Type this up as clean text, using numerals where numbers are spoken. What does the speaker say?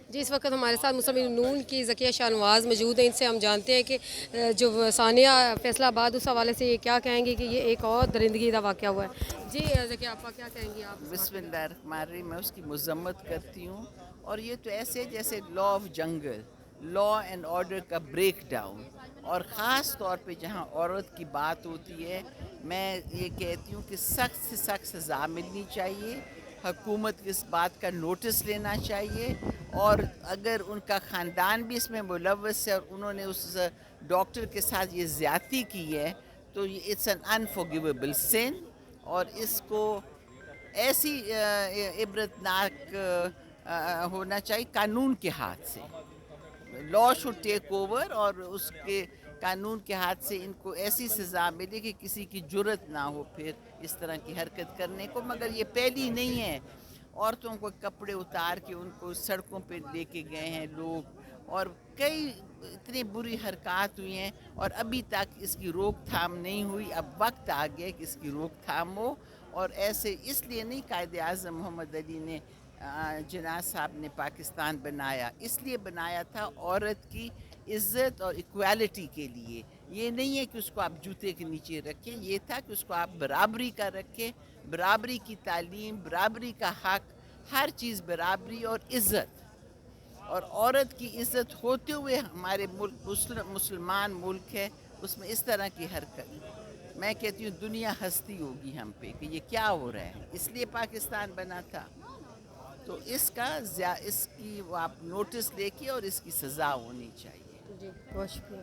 جی اس وقت ہمارے ساتھ مسلم نون کی ذکیہ شاہ نواز موجود ہیں، ان سے ہم جانتے ہیں کہ جو ثانیہ فیصل آباد اس حوالے سے یہ کیا کہیں گی کہ یہ ایک اور درندگی کا واقعہ ہوا ہے۔ جی ذکیہ آپ کیا کہیں گی آپ اس بسم واقعے اللہ الرحمن الرحیم، میں اس کی مذمت کرتی ہوں، اور یہ تو ایسے جیسے لا آف جنگل، لا اینڈ آرڈر کا بریک ڈاؤن، اور خاص طور پہ جہاں عورت کی بات ہوتی ہے، میں یہ کہتی ہوں کہ سخت سے سخت سزا ملنی چاہیے، حکومت اس بات کا نوٹس لینا چاہیے، اور اگر ان کا خاندان بھی اس میں ملوث ہے اور انہوں نے اس ڈاکٹر کے ساتھ یہ زیادتی کی ہے تو اٹس این انفارگیویبل سن، اور اس کو ایسی عبرتناک ہونا چاہیے قانون کے ہاتھ سے، لا شوڈ ٹیک اوور، اور اس کے قانون کے ہاتھ سے ان کو ایسی سزا ملے کہ کسی کی جرت نہ ہو پھر اس طرح کی حرکت کرنے کو۔ مگر یہ پہلی نہیں ہے، عورتوں کو کپڑے اتار کے ان کو سڑکوں پہ لے کے گئے ہیں لوگ، اور کئی اتنی بری حرکات ہوئی ہیں، اور ابھی تک اس کی روک تھام نہیں ہوئی۔ اب وقت آ گیا کہ اس کی روک تھام ہو، اور ایسے اس لیے نہیں قائد اعظم محمد علی نے جناح صاحب نے پاکستان بنایا، اس لیے بنایا تھا عورت کی عزت اور ایکویلٹی کے لیے۔ یہ نہیں ہے کہ اس کو آپ جوتے کے نیچے رکھیں، یہ تھا کہ اس کو آپ برابری کا رکھیں، برابری کی تعلیم، برابری کا حق، ہر چیز برابری اور عزت، اور عورت کی عزت ہوتے ہوئے ہمارے ملک مسلمان ملک ہے، اس میں اس طرح کی حرکت، میں کہتی ہوں دنیا ہستی ہوگی ہم پہ کہ یہ کیا ہو رہا ہے۔ اس لیے پاکستان بنا تھا، تو اس کی آپ نوٹس لے کے اور اس کی سزا ہونی چاہیے۔ جی بہت شکریہ۔